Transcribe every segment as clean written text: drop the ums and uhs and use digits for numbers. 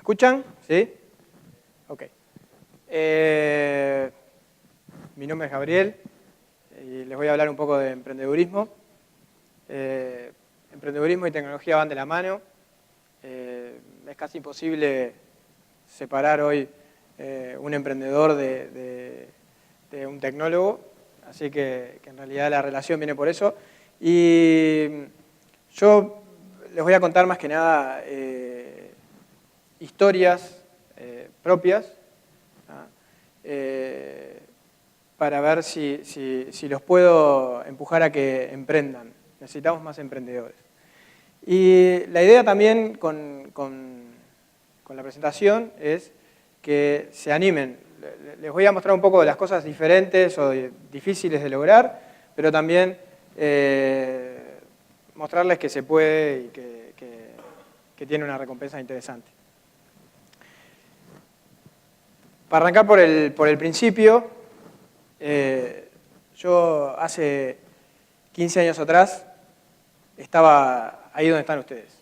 escuchan? ¿Sí? Ok. Mi nombre es Gabriel y les voy a hablar un poco de emprendedurismo. Emprendedurismo y tecnología van de la mano. Es casi imposible separar hoy un emprendedor de un tecnólogo, así que en realidad la relación viene por eso. Y yo les voy a contar más que nada historias propias, para ver si los puedo empujar a que emprendan. Necesitamos más emprendedores. Y la idea también con la presentación es que se animen. Les voy a mostrar un poco de las cosas diferentes o difíciles de lograr, pero también mostrarles que se puede y que tiene una recompensa interesante. Para arrancar por el principio, yo hace 15 años atrás estaba ahí donde están ustedes.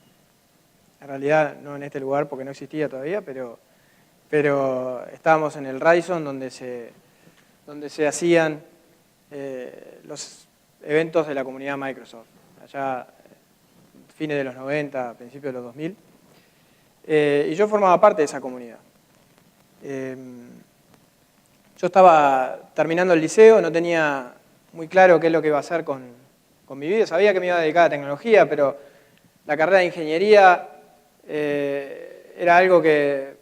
En realidad no en este lugar porque no existía todavía, pero estábamos en el Radisson donde se hacían los eventos de la comunidad Microsoft, allá fines de los 90, principios de los 2000, y yo formaba parte de esa comunidad. Yo estaba terminando el liceo, no tenía muy claro qué es lo que iba a hacer con mi vida. Sabía que me iba a dedicar a tecnología, pero la carrera de ingeniería era algo que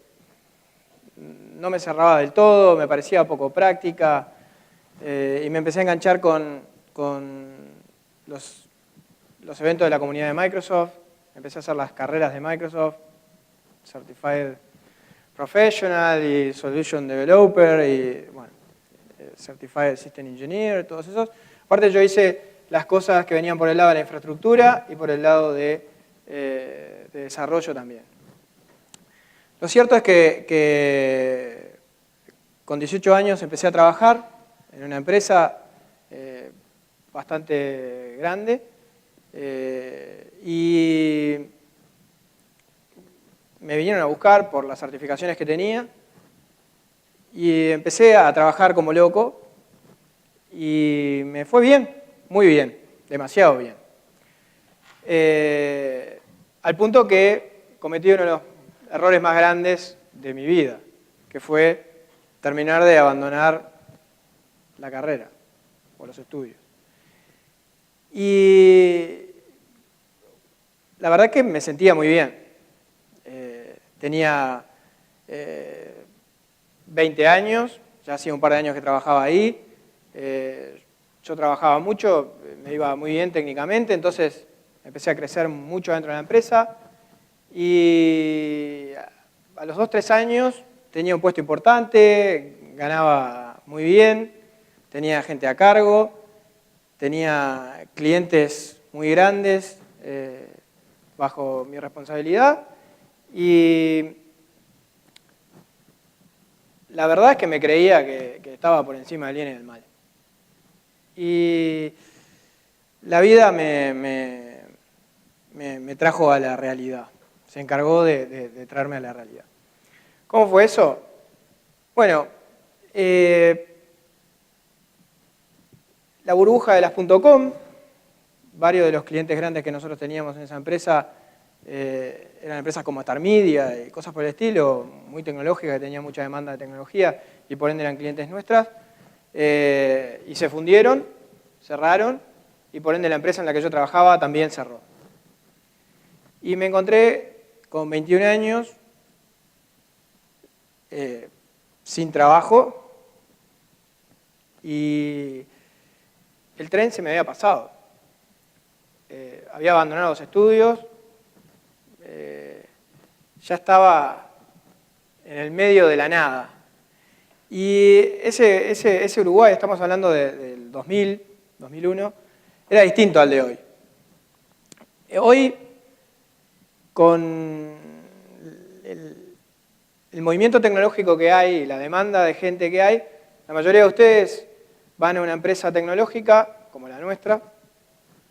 no me cerraba del todo, me parecía poco práctica, y me empecé a enganchar con los eventos de la comunidad de Microsoft. Empecé a hacer las carreras de Microsoft, Certified Professional y Solution Developer y bueno, Certified System Engineer, todos esos. Aparte yo hice las cosas que venían por el lado de la infraestructura y por el lado de desarrollo también. Lo cierto es que con 18 años empecé a trabajar en una empresa bastante grande y me vinieron a buscar por las certificaciones que tenía y empecé a trabajar como loco y me fue bien, muy bien, demasiado bien. Al punto que cometí uno de los errores más grandes de mi vida, que fue terminar de abandonar la carrera o los estudios. Y la verdad es que me sentía muy bien. Tenía 20 años, ya hacía un par de años que trabajaba ahí. Yo trabajaba mucho, me iba muy bien técnicamente, entonces empecé a crecer mucho dentro de la empresa. Y a los 2-3 años tenía un puesto importante, ganaba muy bien, tenía gente a cargo, tenía clientes muy grandes bajo mi responsabilidad. Y la verdad es que me creía que estaba por encima del bien y del mal. Y la vida me trajo a la realidad. Se encargó de traerme a la realidad. ¿Cómo fue eso? Bueno, la burbuja de las .com, varios de los clientes grandes que nosotros teníamos en esa empresa eran empresas como Star Media y cosas por el estilo, muy tecnológicas, que tenían mucha demanda de tecnología y por ende eran clientes nuestras, y se fundieron, cerraron, y por ende la empresa en la que yo trabajaba también cerró. Y me encontré con 21 años, sin trabajo, y el tren se me había pasado. Había abandonado los estudios, ya estaba en el medio de la nada. Y ese Uruguay, estamos hablando del 2000, 2001, era distinto al de hoy. Hoy, con el movimiento tecnológico que hay, la demanda de gente que hay, la mayoría de ustedes van a una empresa tecnológica como la nuestra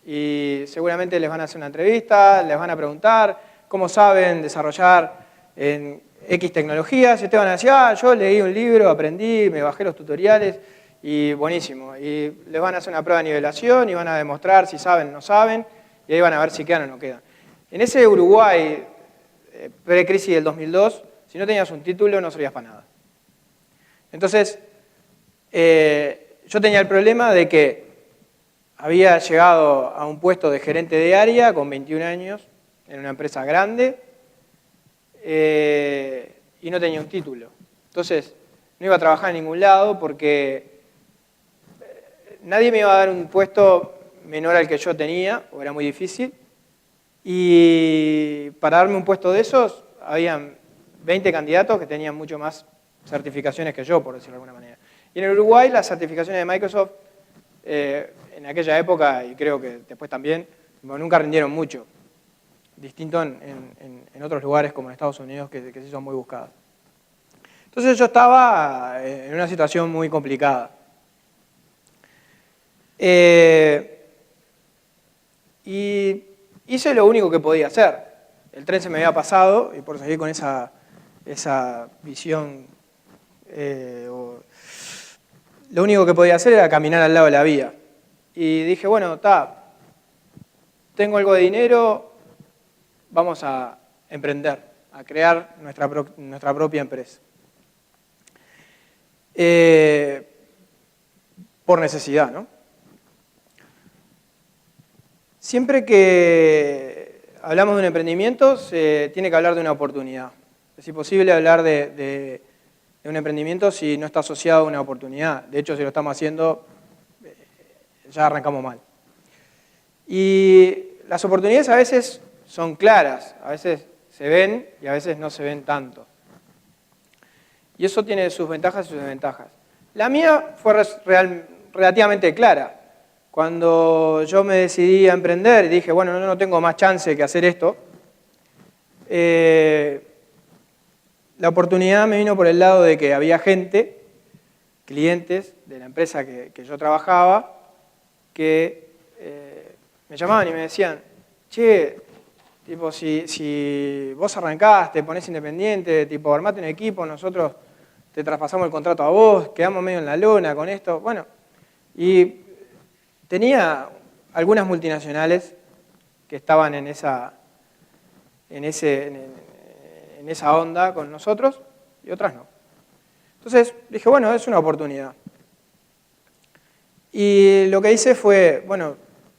y seguramente les van a hacer una entrevista, les van a preguntar cómo saben desarrollar en X tecnologías, y Esteban decía, yo leí un libro, aprendí, me bajé los tutoriales, y buenísimo. Y les van a hacer una prueba de nivelación y van a demostrar si saben o no saben, y ahí van a ver si quedan o no quedan. En ese Uruguay, pre-crisis del 2002, si no tenías un título no servías para nada. Entonces, yo tenía el problema de que había llegado a un puesto de gerente de área con 21 años en una empresa grande y no tenía un título. Entonces, no iba a trabajar en ningún lado porque nadie me iba a dar un puesto menor al que yo tenía, o era muy difícil, y para darme un puesto de esos, habían 20 candidatos que tenían mucho más certificaciones que yo, por decirlo de alguna manera. Y en el Uruguay, las certificaciones de Microsoft, en aquella época, y creo que después también, nunca rindieron mucho. Distinto en otros lugares como en Estados Unidos, que sí son muy buscadas. Entonces yo estaba en una situación muy complicada. Y hice lo único que podía hacer. El tren se me había pasado, y por seguir con esa visión, lo único que podía hacer era caminar al lado de la vía. Y dije, bueno, tengo algo de dinero, vamos a emprender, a crear nuestra propia empresa. Por necesidad, ¿no? Siempre que hablamos de un emprendimiento, se tiene que hablar de una oportunidad. Es imposible hablar de un emprendimiento si no está asociado a una oportunidad. De hecho, si lo estamos haciendo, ya arrancamos mal. Y las oportunidades a veces son claras, a veces se ven y a veces no se ven tanto. Y eso tiene sus ventajas y sus desventajas. La mía fue relativamente clara. Cuando yo me decidí a emprender y dije, bueno, no tengo más chance que hacer esto, la oportunidad me vino por el lado de que había gente, clientes de la empresa que yo trabajaba, que me llamaban y me decían, che, tipo, si vos arrancás, te ponés independiente, tipo, armate un equipo, nosotros te traspasamos el contrato a vos, quedamos medio en la lona con esto. Bueno, y tenía algunas multinacionales que estaban en esa onda con nosotros y otras no. Entonces dije, bueno, es una oportunidad. Y lo que hice fue, bueno,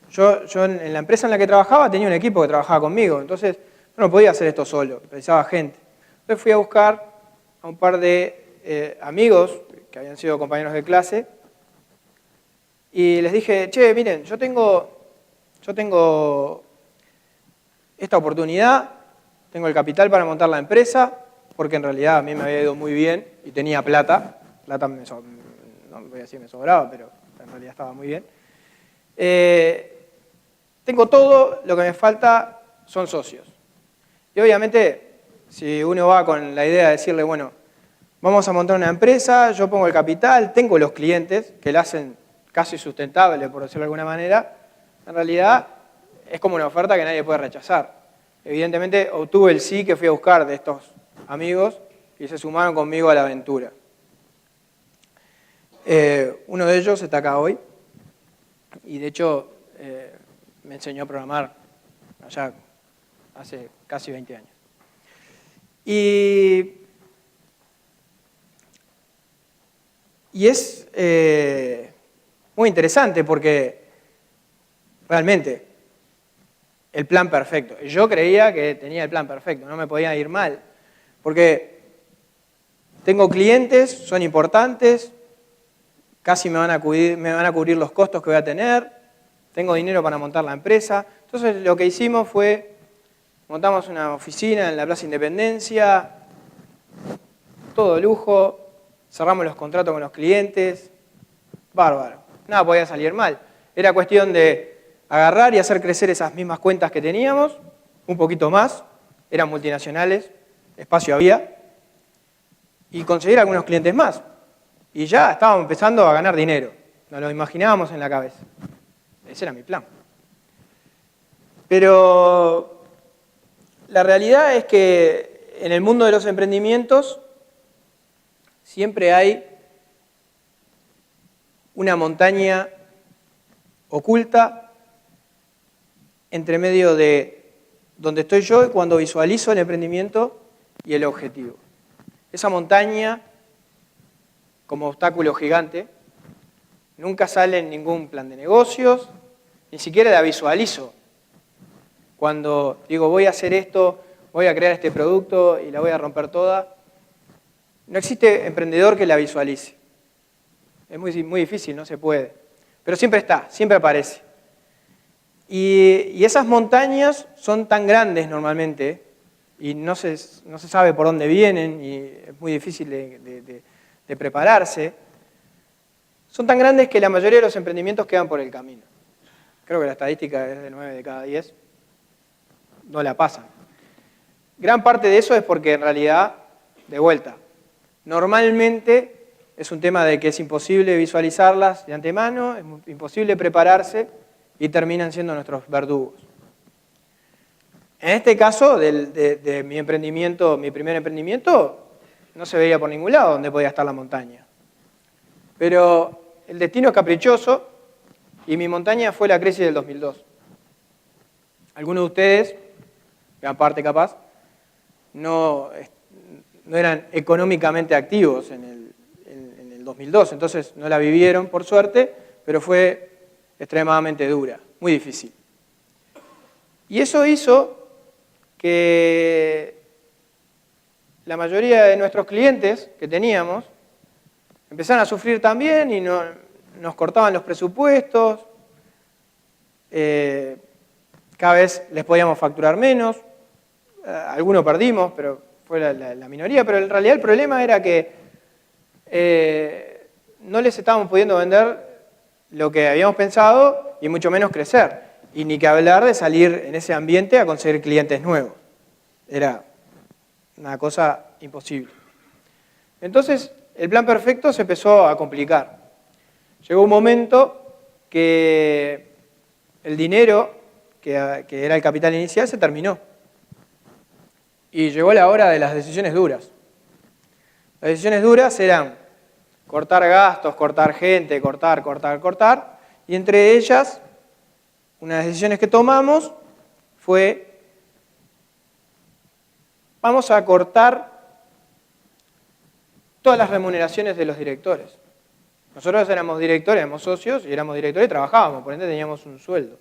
yo en la empresa en la que trabajaba tenía un equipo que trabajaba conmigo, entonces no podía hacer esto solo, precisaba gente. Entonces fui a buscar a un par de amigos que habían sido compañeros de clase y les dije, che, miren, yo tengo esta oportunidad, tengo el capital para montar la empresa, porque en realidad a mí me había ido muy bien y tenía plata no voy a decir me sobraba, pero en realidad estaba muy bien. Tengo todo, lo que me falta son socios. Y obviamente, si uno va con la idea de decirle, bueno, vamos a montar una empresa, yo pongo el capital, tengo los clientes que la hacen casi sustentable, por decirlo de alguna manera, en realidad es como una oferta que nadie puede rechazar. Evidentemente obtuve el sí que fui a buscar de estos amigos y se sumaron conmigo a la aventura. Uno de ellos está acá hoy y de hecho me enseñó a programar allá hace casi 20 años. Y es muy interesante porque realmente el plan perfecto. Yo creía que tenía el plan perfecto, no me podía ir mal. Porque tengo clientes, son importantes, casi me van a cubrir los costos que voy a tener, tengo dinero para montar la empresa. Entonces lo que hicimos fue, montamos una oficina en la Plaza Independencia, todo lujo, cerramos los contratos con los clientes, bárbaro. Nada podía salir mal. Era cuestión de agarrar y hacer crecer esas mismas cuentas que teníamos, un poquito más, eran multinacionales, espacio había, y conseguir algunos clientes más. Y ya estábamos empezando a ganar dinero, nos lo imaginábamos en la cabeza. Ese era mi plan. Pero la realidad es que en el mundo de los emprendimientos siempre hay una montaña oculta entre medio de donde estoy yo y cuando visualizo el emprendimiento y el objetivo. Esa montaña, como obstáculo gigante, nunca sale en ningún plan de negocios, ni siquiera la visualizo. Cuando digo voy a hacer esto, voy a crear este producto y la voy a romper toda, no existe emprendedor que la visualice. Es muy difícil, no se puede. Pero siempre está, siempre aparece. Y esas montañas son tan grandes normalmente, y no se sabe por dónde vienen, y es muy difícil de prepararse. Son tan grandes que la mayoría de los emprendimientos quedan por el camino. Creo que la estadística es de 9 de cada 10. No la pasan. Gran parte de eso es porque en realidad, de vuelta, normalmente es un tema de que es imposible visualizarlas de antemano, es imposible prepararse y terminan siendo nuestros verdugos. En este caso, de mi emprendimiento, mi primer emprendimiento, no se veía por ningún lado dónde podía estar la montaña. Pero el destino es caprichoso y mi montaña fue la crisis del 2002. Algunos de ustedes, gran parte capaz, no eran económicamente activos en el 2002, entonces no la vivieron por suerte, pero fue extremadamente dura, muy difícil. Y eso hizo que la mayoría de nuestros clientes que teníamos empezaron a sufrir también y nos cortaban los presupuestos, cada vez les podíamos facturar menos, algunos perdimos, pero fue la minoría, pero en realidad el problema era que no les estábamos pudiendo vender lo que habíamos pensado y mucho menos crecer, y ni que hablar de salir en ese ambiente a conseguir clientes nuevos. Era una cosa imposible. Entonces, el plan perfecto se empezó a complicar. Llegó un momento que el dinero, que era el capital inicial, se terminó. Y llegó la hora de las decisiones duras. Las decisiones duras eran cortar gastos, cortar gente, cortar. Y entre ellas, una de las decisiones que tomamos fue, vamos a cortar todas las remuneraciones de los directores. Nosotros éramos directores, éramos socios, y éramos directores y trabajábamos, por ende teníamos un sueldo.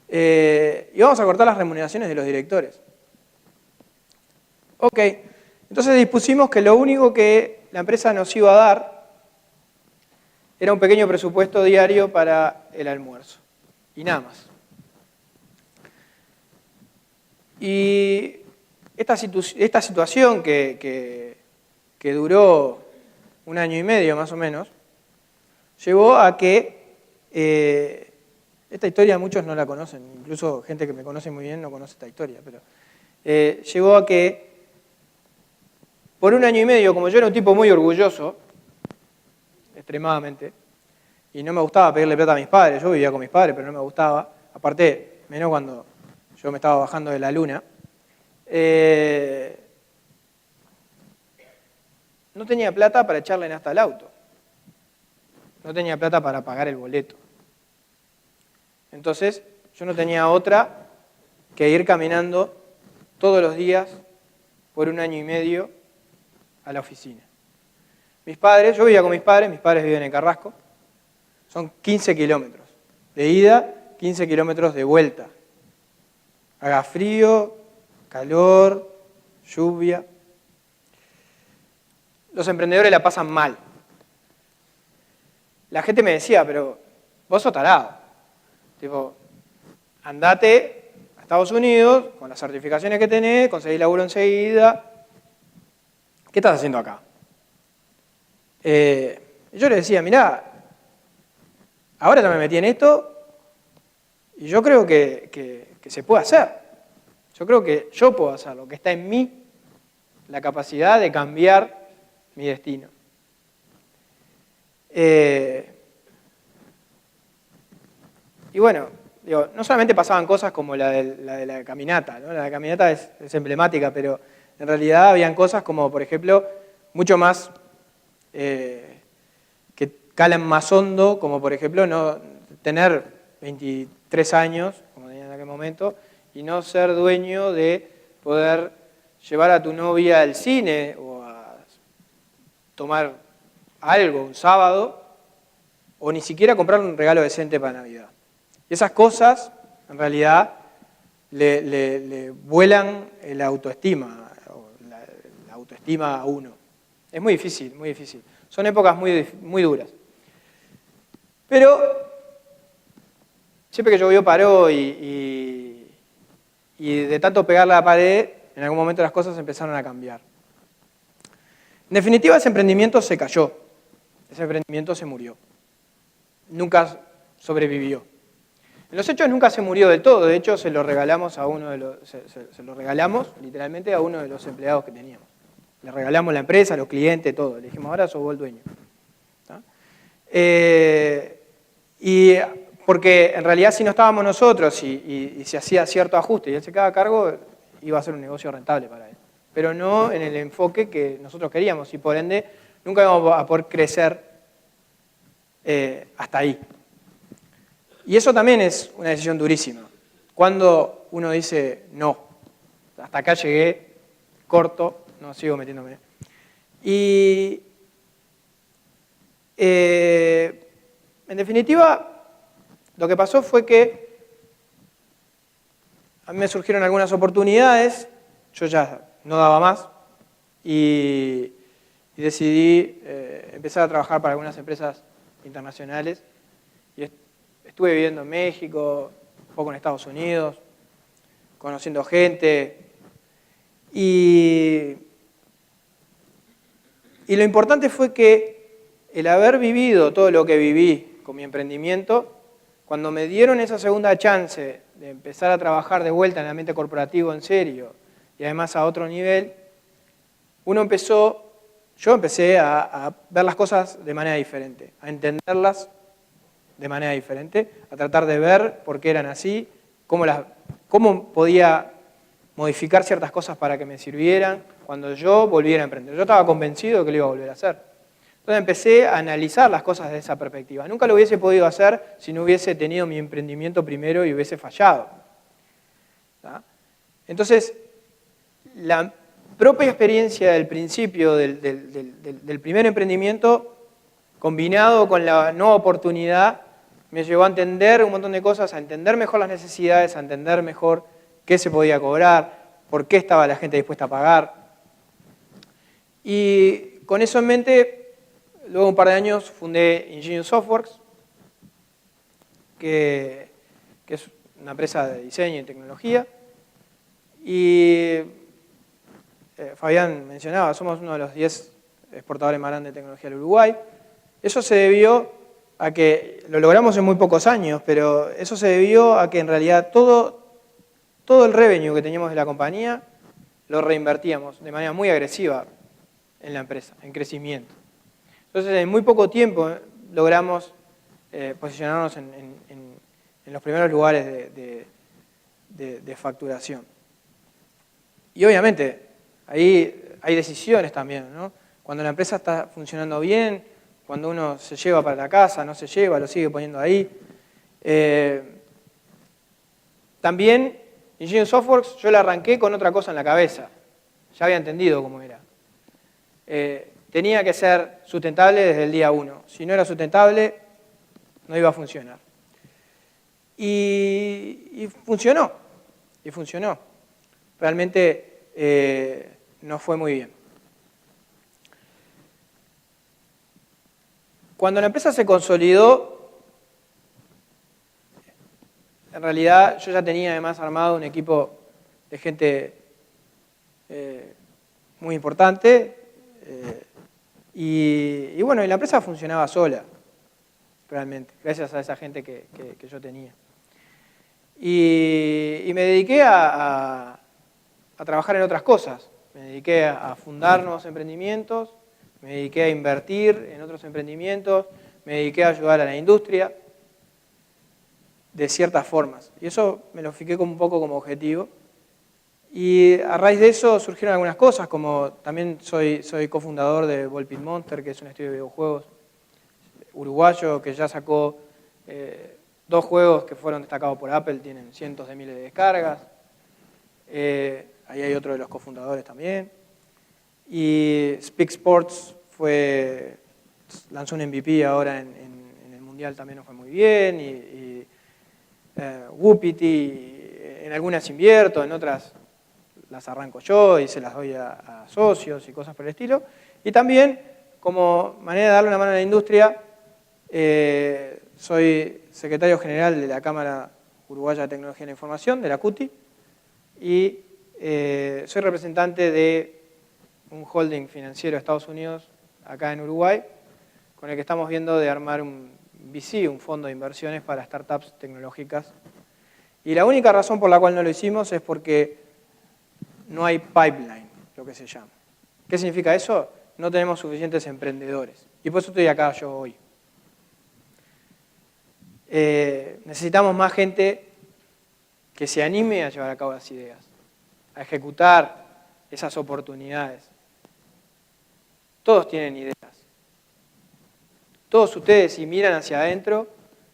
Y vamos a cortar las remuneraciones de los directores. Ok, entonces dispusimos que lo único que la empresa nos iba a dar era un pequeño presupuesto diario para el almuerzo, y nada más. Y esta situación que duró 1 año y medio más o menos, llevó a que, esta historia muchos no la conocen, incluso gente que me conoce muy bien no conoce esta historia, pero llevó a que por 1 año y medio, como yo era un tipo muy orgulloso, extremadamente, y no me gustaba pedirle plata a mis padres, yo vivía con mis padres, pero no me gustaba, aparte, menos cuando yo me estaba bajando de la luna, no tenía plata para echarle nafta al auto, no tenía plata para pagar el boleto. Entonces, yo no tenía otra que ir caminando todos los días por 1 año y medio a la oficina. Mis padres, yo vivía con mis padres viven en Carrasco, son 15 kilómetros de ida, 15 kilómetros de vuelta. Haga frío, calor, lluvia. Los emprendedores la pasan mal. La gente me decía, pero vos sos tarado. Tipo, andate a Estados Unidos con las certificaciones que tenés, conseguís laburo enseguida. ¿Qué estás haciendo acá? Yo le decía, mirá, ahora ya me metí en esto y yo creo que se puede hacer. Yo creo que yo puedo hacerlo, que está en mí la capacidad de cambiar mi destino. Y bueno, digo, no solamente pasaban cosas como la de la caminata, ¿no? La caminata es emblemática, pero En realidad habían cosas como, por ejemplo, mucho más, que calan más hondo, como por ejemplo no tener 23 años, como tenía en aquel momento, y no ser dueño de poder llevar a tu novia al cine o a tomar algo un sábado, o ni siquiera comprar un regalo decente para Navidad. Y esas cosas, en realidad, le vuelan la autoestima, o la autoestima a uno. Es muy difícil, muy difícil. Son épocas muy duras. Pero, siempre que llovió paró y de tanto pegar la pared, en algún momento las cosas empezaron a cambiar. En definitiva, ese emprendimiento se cayó. Ese emprendimiento se murió. Nunca sobrevivió. En los hechos nunca se murió del todo, de hecho se lo regalamos a uno de los, se lo regalamos literalmente a uno de los empleados que teníamos. Le regalamos la empresa, los clientes, todo. Le dijimos, ahora sos vos el dueño. ¿Tá? Y porque en realidad si no estábamos nosotros y se hacía cierto ajuste y él se quedaba a cargo, iba a ser un negocio rentable para él. Pero no en el enfoque que nosotros queríamos y por ende nunca íbamos a poder crecer hasta ahí. Y eso también es una decisión durísima. Cuando uno dice, no, hasta acá llegué, corto, no sigo metiéndome. Y en definitiva, lo que pasó fue que a mí me surgieron algunas oportunidades, yo ya no daba más, y decidí empezar a trabajar para algunas empresas internacionales. Y estuve viviendo en México, un poco en Estados Unidos, conociendo gente. Y lo importante fue que el haber vivido todo lo que viví con mi emprendimiento, cuando me dieron esa segunda chance de empezar a trabajar de vuelta en el ambiente corporativo en serio, y además a otro nivel, yo empecé a ver las cosas de manera diferente, a entenderlas de manera diferente, a tratar de ver por qué eran así, cómo podía modificar ciertas cosas para que me sirvieran cuando yo volviera a emprender. Yo estaba convencido de que lo iba a volver a hacer. Entonces empecé a analizar las cosas desde esa perspectiva. Nunca lo hubiese podido hacer si no hubiese tenido mi emprendimiento primero y hubiese fallado. ¿Tá? Entonces, la propia experiencia del principio del primer emprendimiento, combinado con la nueva oportunidad, me llevó a entender un montón de cosas, a entender mejor las necesidades, a entender mejor qué se podía cobrar, por qué estaba la gente dispuesta a pagar. Y con eso en mente, luego de un par de años fundé Ingenious Softworks, que es una empresa de diseño y tecnología. Y Fabián mencionaba, somos uno de los 10 exportadores más grandes de tecnología del Uruguay. Eso se debió a que, lo logramos en muy pocos años, pero eso se debió a que en realidad todo el revenue que teníamos de la compañía lo reinvertíamos de manera muy agresiva en la empresa, en crecimiento. Entonces, en muy poco tiempo logramos posicionarnos en los primeros lugares de facturación. Y obviamente, ahí hay decisiones también, ¿no? Cuando la empresa está funcionando bien, cuando uno se lleva para la casa, no se lleva, lo sigue poniendo ahí. También, Ingenious Softworks, yo la arranqué con otra cosa en la cabeza. Ya había entendido cómo era. Tenía que ser sustentable desde el día 1. Si no era sustentable, no iba a funcionar. Y funcionó. Y funcionó. Realmente nos fue muy bien. Cuando la empresa se consolidó, en realidad yo ya tenía además armado un equipo de gente muy importante y bueno, y la empresa funcionaba sola, realmente, gracias a esa gente que yo tenía. Y me dediqué a trabajar en otras cosas. Me dediqué a fundar nuevos emprendimientos, me dediqué a invertir en otros emprendimientos, me dediqué a ayudar a la industria de ciertas formas. Y eso me lo fijé un poco como objetivo. Y a raíz de eso surgieron algunas cosas, como también soy cofundador de Ballpit Monster, que es un estudio de videojuegos uruguayo que ya sacó 2 juegos que fueron destacados por Apple, tienen cientos de miles de descargas. Ahí hay otro de los cofundadores también. Y Speak Sports lanzó un MVP ahora en el Mundial, también nos fue muy bien. Y Whoopity, en algunas invierto, en otras las arranco yo y se las doy a socios y cosas por el estilo. Y también, como manera de darle una mano a la industria, soy secretario general de la Cámara Uruguaya de Tecnología de la Información, de la CUTI, y soy representante de un holding financiero de Estados Unidos, acá en Uruguay, con el que estamos viendo de armar un VC, un fondo de inversiones para startups tecnológicas. Y la única razón por la cual no lo hicimos es porque no hay pipeline, lo que se llama. ¿Qué significa eso? No tenemos suficientes emprendedores. Y por eso estoy acá yo hoy. Necesitamos más gente que se anime a llevar a cabo las ideas, a ejecutar esas oportunidades. Todos tienen ideas. Todos ustedes, si miran hacia adentro,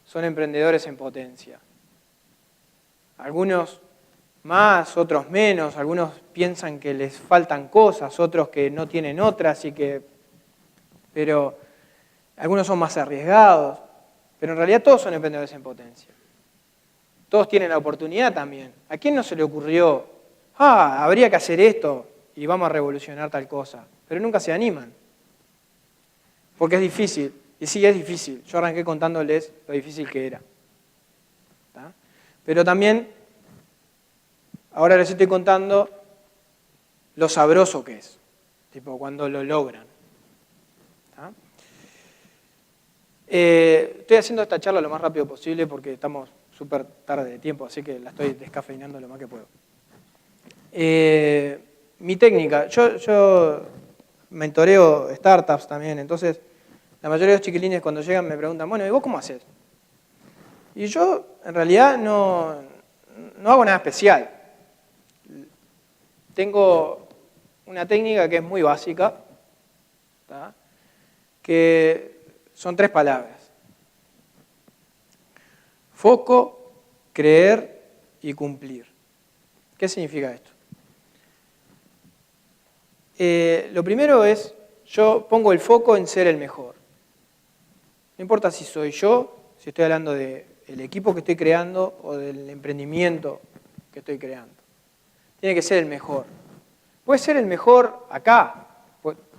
son emprendedores en potencia. Algunos más, otros menos, algunos piensan que les faltan cosas, otros que no tienen otras, pero algunos son más arriesgados, pero en realidad todos son emprendedores en potencia. Todos tienen la oportunidad también. ¿A quién no se le ocurrió, habría que hacer esto y vamos a revolucionar tal cosa? Pero nunca se animan, porque es difícil. Y sí, es difícil. Yo arranqué contándoles lo difícil que era. ¿Tá? Pero también, ahora les estoy contando lo sabroso que es, tipo cuando lo logran. ¿Tá? Estoy haciendo esta charla lo más rápido posible porque estamos súper tarde de tiempo, así que la estoy descafeinando lo más que puedo. Mi técnica, yo mentoreo startups también, entonces la mayoría de los chiquilines cuando llegan me preguntan, bueno, ¿y vos cómo haces? Y yo en realidad no hago nada especial. Tengo una técnica que es muy básica, ¿tá? Que son 3 palabras. Foco, creer y cumplir. ¿Qué significa esto? Lo primero es, yo pongo el foco en ser el mejor. No importa si soy yo, si estoy hablando del equipo que estoy creando o del emprendimiento que estoy creando. Tiene que ser el mejor. Puede ser el mejor acá,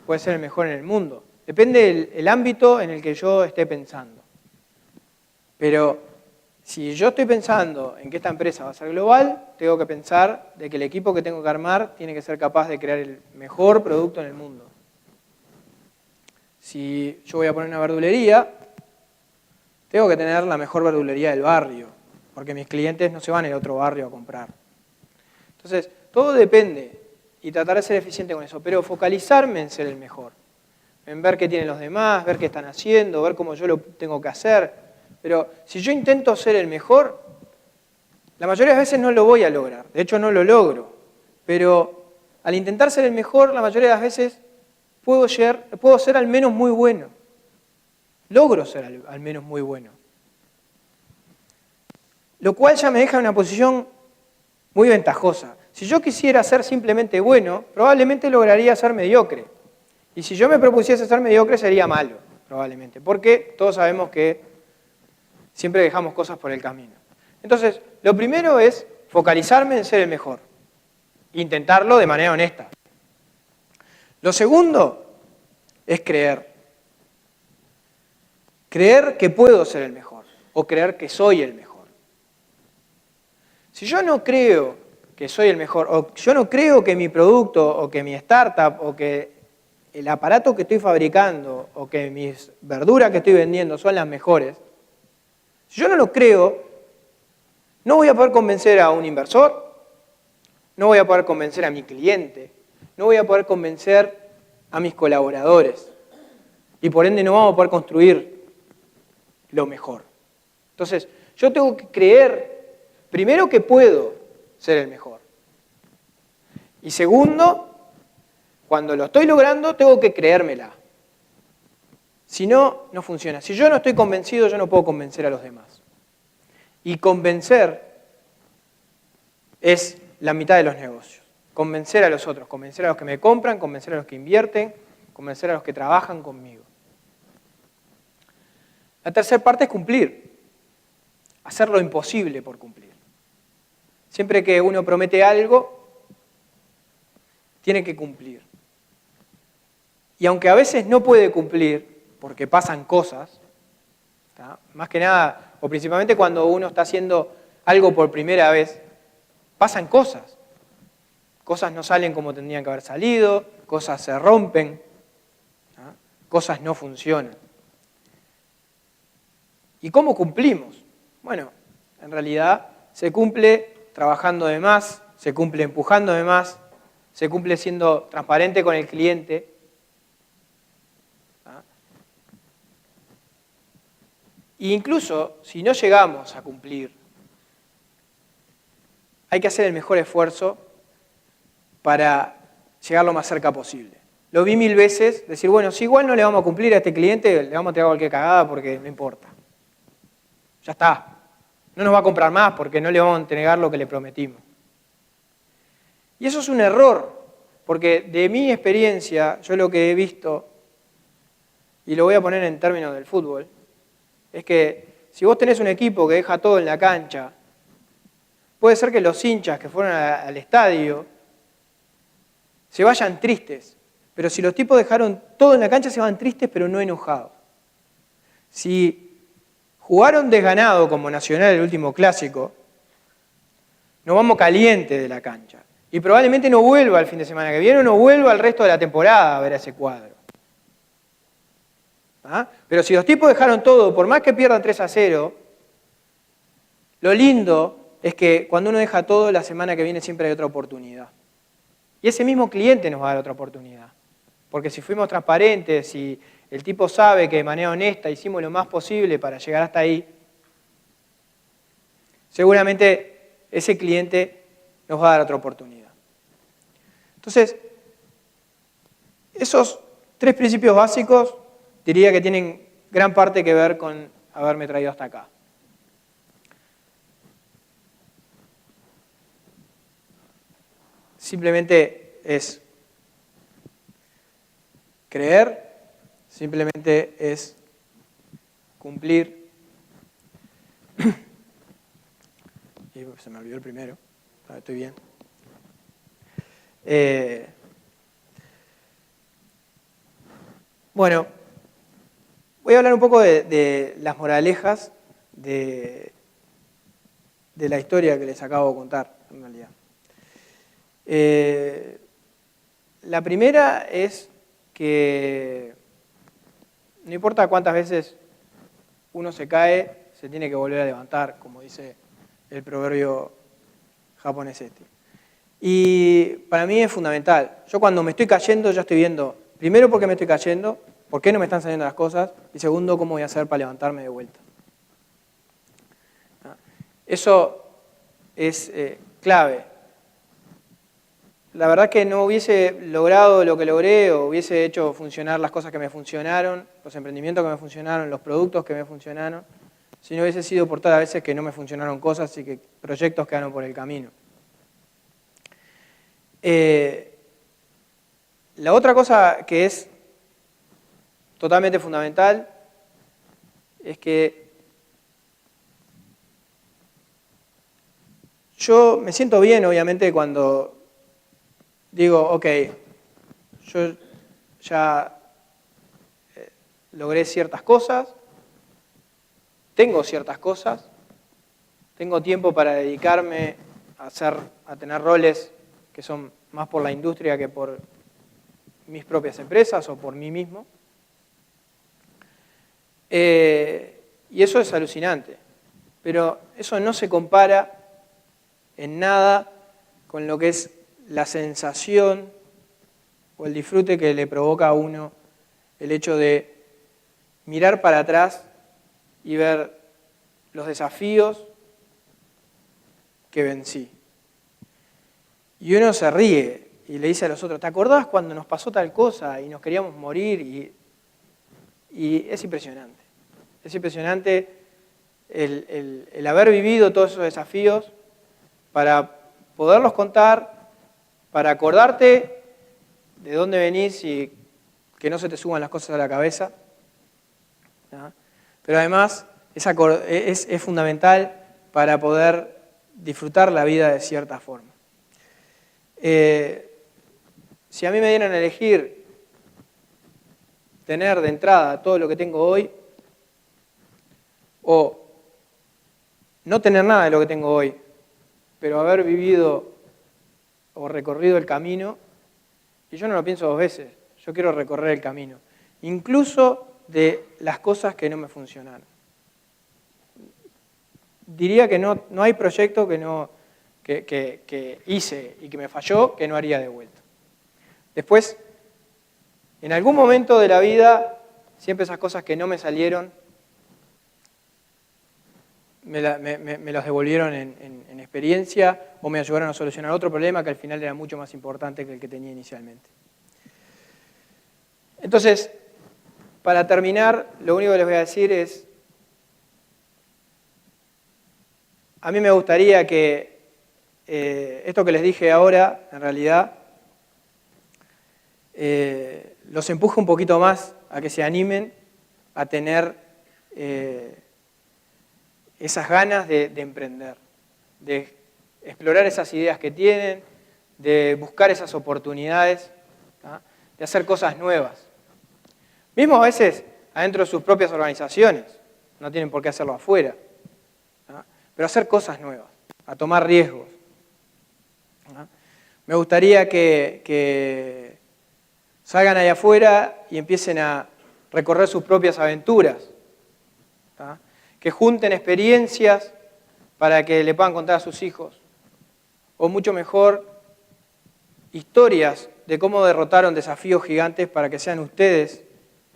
puede ser el mejor en el mundo. Depende del ámbito en el que yo esté pensando. Pero si yo estoy pensando en que esta empresa va a ser global, tengo que pensar de que el equipo que tengo que armar tiene que ser capaz de crear el mejor producto en el mundo. Si yo voy a poner una verdulería, tengo que tener la mejor verdulería del barrio, porque mis clientes no se van al otro barrio a comprar. Entonces, todo depende, y tratar de ser eficiente con eso, pero focalizarme en ser el mejor, en ver qué tienen los demás, ver qué están haciendo, ver cómo yo lo tengo que hacer. Pero si yo intento ser el mejor, la mayoría de las veces no lo voy a lograr, de hecho no lo logro, pero al intentar ser el mejor, la mayoría de las veces puedo ser al menos muy bueno. Logro ser al menos muy bueno. Lo cual ya me deja en una posición muy ventajosa. Si yo quisiera ser simplemente bueno, probablemente lograría ser mediocre. Y si yo me propusiese ser mediocre, sería malo, probablemente. Porque todos sabemos que siempre dejamos cosas por el camino. Entonces, lo primero es focalizarme en ser el mejor. Intentarlo de manera honesta. Lo segundo es creer. Creer que puedo ser el mejor o creer que soy el mejor. Si yo no creo que soy el mejor o yo no creo que mi producto o que mi startup o que el aparato que estoy fabricando o que mis verduras que estoy vendiendo son las mejores, si yo no lo creo, no voy a poder convencer a un inversor, no voy a poder convencer a mi cliente, no voy a poder convencer a mis colaboradores y por ende no vamos a poder construir lo mejor. Entonces, yo tengo que creer primero que puedo ser el mejor. Y segundo, cuando lo estoy logrando, tengo que creérmela. Si no, no funciona. Si yo no estoy convencido, yo no puedo convencer a los demás. Y convencer es la mitad de los negocios. Convencer a los otros, convencer a los que me compran, convencer a los que invierten, convencer a los que trabajan conmigo. La tercera parte es cumplir. Hacer lo imposible por cumplir. Siempre que uno promete algo, tiene que cumplir. Y aunque a veces no puede cumplir, porque pasan cosas, ¿tá? Más que nada, o principalmente cuando uno está haciendo algo por primera vez, pasan cosas. Cosas no salen como tendrían que haber salido, cosas se rompen, ¿tá? Cosas no funcionan. ¿Y cómo cumplimos? Bueno, en realidad se cumple trabajando de más, se cumple empujando de más, se cumple siendo transparente con el cliente. ¿Ah? E incluso si no llegamos a cumplir, hay que hacer el mejor esfuerzo para llegar lo más cerca posible. Lo vi 1000 veces, decir, bueno, si igual no le vamos a cumplir a este cliente, le vamos a tirar cualquier cagada porque no importa. Ya está. No nos va a comprar más porque no le vamos a entregar lo que le prometimos. Y eso es un error, porque de mi experiencia, yo lo que he visto, y lo voy a poner en términos del fútbol, es que si vos tenés un equipo que deja todo en la cancha, puede ser que los hinchas que fueron al estadio se vayan tristes, pero si los tipos dejaron todo en la cancha se van tristes pero no enojados. Si jugaron desganado como Nacional el último clásico, nos vamos calientes de la cancha. Y probablemente no vuelva el fin de semana que viene o no vuelva el resto de la temporada a ver ese cuadro. ¿Ah? Pero si los tipos dejaron todo, por más que pierdan 3-0, lo lindo es que cuando uno deja todo, la semana que viene siempre hay otra oportunidad. Y ese mismo cliente nos va a dar otra oportunidad. Porque si fuimos transparentes, si el tipo sabe que de manera honesta hicimos lo más posible para llegar hasta ahí, seguramente ese cliente nos va a dar otra oportunidad. Entonces, esos 3 principios básicos diría que tienen gran parte que ver con haberme traído hasta acá. Simplemente es creer, simplemente es cumplir. Y se me olvidó el primero, estoy bien. Bueno, voy a hablar un poco de las moralejas de la historia que les acabo de contar, en realidad. La primera es que no importa cuántas veces uno se cae, se tiene que volver a levantar, como dice el proverbio japonés este. Y para mí es fundamental. Yo cuando me estoy cayendo ya estoy viendo, primero, por qué me estoy cayendo, por qué no me están saliendo las cosas, y segundo, cómo voy a hacer para levantarme de vuelta. Eso es clave. La verdad que no hubiese logrado lo que logré o hubiese hecho funcionar las cosas que me funcionaron, los emprendimientos que me funcionaron, los productos que me funcionaron, si no hubiese sido por todas las veces que no me funcionaron cosas y que proyectos quedaron por el camino. La otra cosa que es totalmente fundamental es que yo me siento bien, obviamente, cuando digo, ok, yo ya logré ciertas cosas, tengo ciertas cosas, tengo tiempo para dedicarme a tener roles que son más por la industria que por mis propias empresas o por mí mismo. Y eso es alucinante, pero eso no se compara en nada con lo que es la sensación o el disfrute que le provoca a uno el hecho de mirar para atrás y ver los desafíos que vencí. Y uno se ríe y le dice a los otros, ¿te acordás cuando nos pasó tal cosa y nos queríamos morir? Y es impresionante. Es impresionante el haber vivido todos esos desafíos para poderlos contar, para acordarte de dónde venís y que no se te suban las cosas a la cabeza, ¿no? Pero además es fundamental para poder disfrutar la vida de cierta forma. Si a mí me dieran a elegir tener de entrada todo lo que tengo hoy, o no tener nada de lo que tengo hoy, pero haber vivido o recorrido el camino, y yo no lo pienso dos veces, yo quiero recorrer el camino, incluso de las cosas que no me funcionaron. Diría que no hay proyecto que hice y que me falló que no haría de vuelta. Después, en algún momento de la vida, siempre esas cosas que no me salieron, me las devolvieron en experiencia o me ayudaron a solucionar otro problema que al final era mucho más importante que el que tenía inicialmente. Entonces, para terminar, lo único que les voy a decir es, a mí me gustaría que esto que les dije ahora, en realidad, los empuje un poquito más a que se animen a tener esas ganas de emprender, de explorar esas ideas que tienen, de buscar esas oportunidades, ¿tá? De hacer cosas nuevas. Mismo a veces adentro de sus propias organizaciones, no tienen por qué hacerlo afuera, ¿tá? Pero hacer cosas nuevas, a tomar riesgos. ¿tá? Me gustaría que salgan allá afuera y empiecen a recorrer sus propias aventuras, ¿tá? Que junten experiencias para que le puedan contar a sus hijos, o mucho mejor, historias de cómo derrotaron desafíos gigantes para que sean ustedes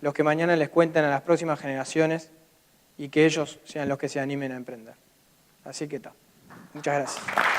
los que mañana les cuenten a las próximas generaciones y que ellos sean los que se animen a emprender. Así que está. Muchas gracias.